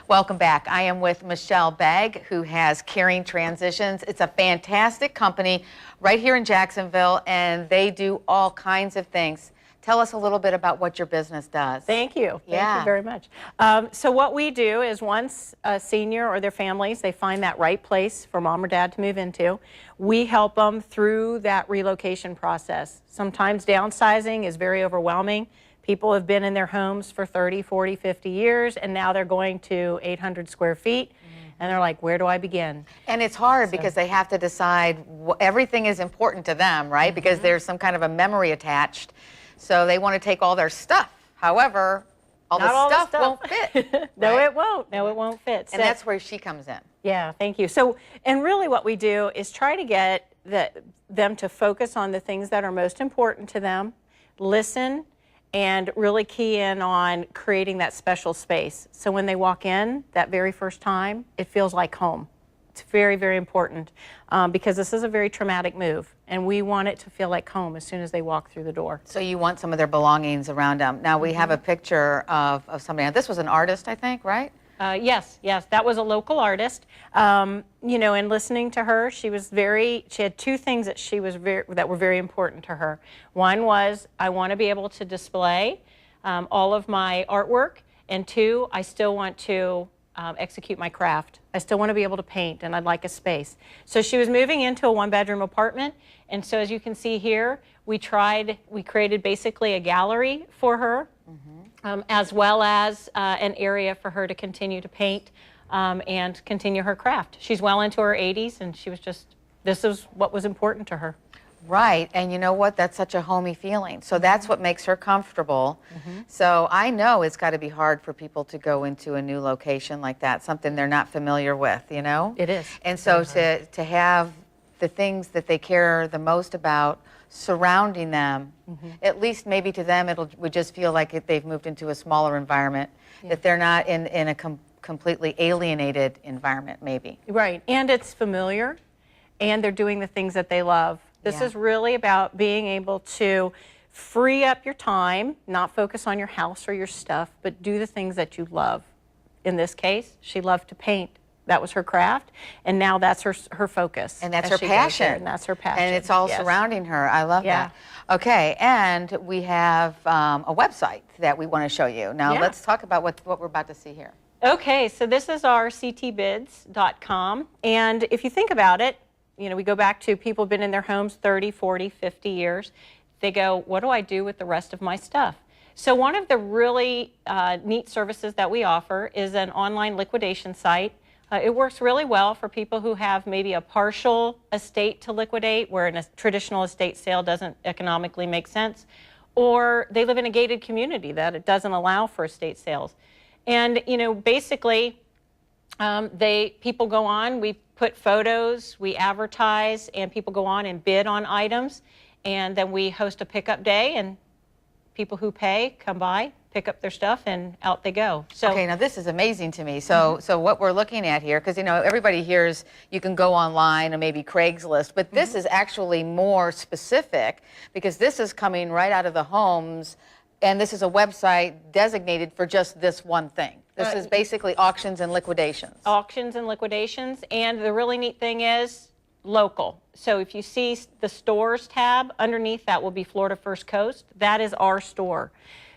Welcome back. I am with Michelle Begg, who has Caring Transitions. It's a fantastic company right here in Jacksonville, and they do all kinds of things. Tell us a little bit about what your business does. Thank you. Thank you very much. So what we do is once a senior or their families, they find that right place for mom or dad to move into, we help them through that relocation process. Sometimes downsizing is very overwhelming. People have been in their homes for 30, 40, 50 years, and now they're going to 800 square feet, and they're like, where do I begin? And it's hard because they have to decide, everything is important to them, right? Because there's some kind of a memory attached. So they want to take all their stuff. However, all the stuff won't fit. No, it won't. No, it won't fit. And that's where she comes in. Yeah, thank you. So, and really what we do is try to get them to focus on the things that are most important to them, listen, and really key in on creating that special space. So when they walk in that very first time, it feels like home. It's very, very important because this is a very traumatic move, and we want it to feel like home as soon as they walk through the door. So you want some of their belongings around them. Now we have a picture of somebody. Now this was an artist, I think, right? Yes, that was a local artist. You know, and listening to her, she had two things that were very important to her. One was, I want to be able to display all of my artwork, and two, I still want to execute my craft. I still want to be able to paint, and I'd like a space. So she was moving into a one-bedroom apartment, and so as you can see here, we created basically a gallery for her, as well as an area for her to continue to paint and continue her craft. She's well into her 80s, and this is what was important to her. Right, and you know what? That's such a homey feeling. So that's what makes her comfortable. So I know it's got to be hard for people to go into a new location like that, something they're not familiar with, you know? It is. And so to have the things that they care the most about surrounding them, at least maybe to them would just feel like they've moved into a smaller environment, that they're not in a completely alienated environment maybe. Right, and it's familiar, and they're doing the things that they love. This is really about being able to free up your time, not focus on your house or your stuff, but do the things that you love. In this case, she loved to paint. That was her craft, and now that's her focus. And that's her passion. And that's her passion. And it's all surrounding her. I love that. Okay, and we have a website that we want to show you. Now let's talk about what we're about to see here. Okay, so this is our ctbids.com, and if you think about it, you know, we go back to people who've been in their homes 30, 40, 50 years. They go, what do I do with the rest of my stuff? So one of the really neat services that we offer is an online liquidation site. It works really well for people who have maybe a partial estate to liquidate where a traditional estate sale doesn't economically make sense, or they live in a gated community that it doesn't allow for estate sales. And, you know, basically, people go on, we put photos, we advertise, and people go on and bid on items, and then we host a pickup day, and people who pay come by, pick up their stuff, and out they go. So, okay, now this is amazing to me. So what we're looking at here, because you know everybody hears you can go online or maybe Craigslist, but this is actually more specific because this is coming right out of the homes, and this is a website designated for just this one thing. This is basically auctions and liquidations. Auctions and liquidations, and the really neat thing is local. So if you see the stores tab, underneath that will be Florida First Coast. That is our store.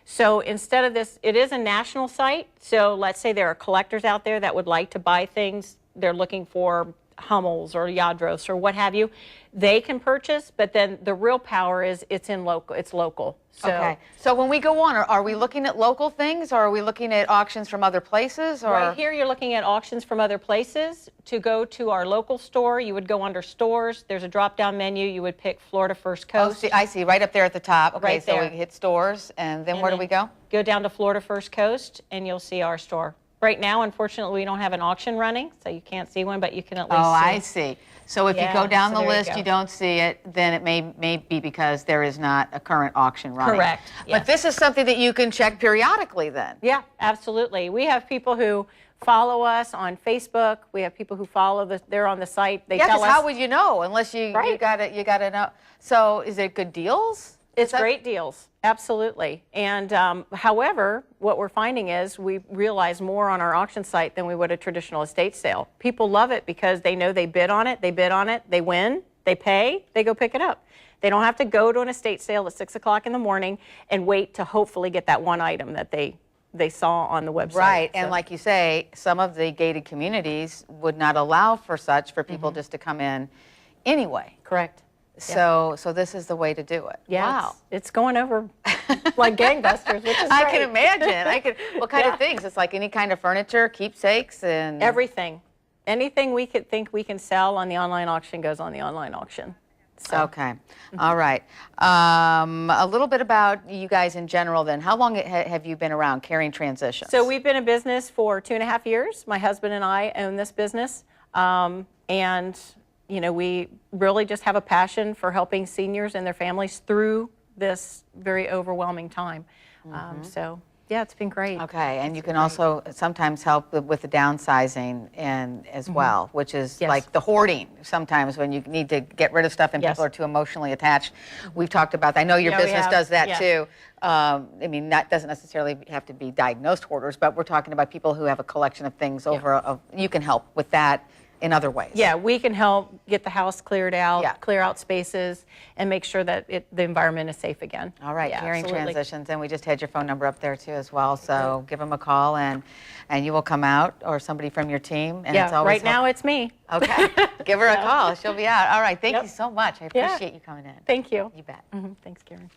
So instead of this, it is a national site. So let's say there are collectors out there that would like to buy things. They're looking for Hummels or Lladros or what have you. They can purchase, but then the real power is it's local. So, okay. So when we go on, are we looking at local things, or are we looking at auctions from other places? Or? Right here, you're looking at auctions from other places. To go to our local store, you would go under stores. There's a drop-down menu. You would pick Florida First Coast. Oh, I see, right up there at the top. Okay, right there. So we hit stores, and then where do we go? Go down to Florida First Coast, and you'll see our store. Right now, unfortunately, we don't have an auction running, so you can't see one, but you can at least see. Oh, I see. So if you go down the list, you you don't see it, then it may be because there is not a current auction running. Correct. But this is something that you can check periodically then. Yeah, absolutely. We have people who follow us on Facebook. We have people who follow they're on the site. They tell us. How would you know unless you gotta know? So is it good deals? It's great deals, absolutely. And however, what we're finding is we realize more on our auction site than we would a traditional estate sale. People love it because they know they bid on it, they win, they pay, they go pick it up. They don't have to go to an estate sale at 6 o'clock in the morning and wait to hopefully get that one item that they saw on the website. Right, So- and like you say, some of the gated communities would not allow for people just to come in anyway. Correct. So this is the way to do it. Yeah, Wow. it's going over like gangbusters, which is I great. can imagine. What kind Yeah. of things? It's like any kind of furniture, keepsakes, and Everything. Anything we could think we can sell on the online auction goes on the online auction. So, Okay. All right. A little bit about you guys in general then. How long have you been around carrying transitions? So we've been in business for 2.5 years. My husband and I own this business. And, you know, we really just have a passion for helping seniors and their families through this very overwhelming time. So, yeah, it's been great. Okay, and you can also sometimes help with the downsizing and as well, which is Yes. like the hoarding sometimes when you need to get rid of stuff and Yes. people are too emotionally attached. We've talked about that. I know your Yeah, we business have. does that Yeah. too. I mean, that doesn't necessarily have to be diagnosed hoarders, but we're talking about people who have a collection of things you can help with that in other ways. Yeah, we can help get the house cleared out, Yeah. clear out spaces, and make sure that the environment is safe again. All right, Yeah, carrying absolutely. transitions, and we just had your phone number up there too as well, so give them a call and you will come out or somebody from your team. And it's Yeah, always right now it's me. Okay, give her a call, she'll be out. All right, thank Yep. you so much, I Yeah. appreciate you coming in. Thank you. You bet. Thanks, Karen.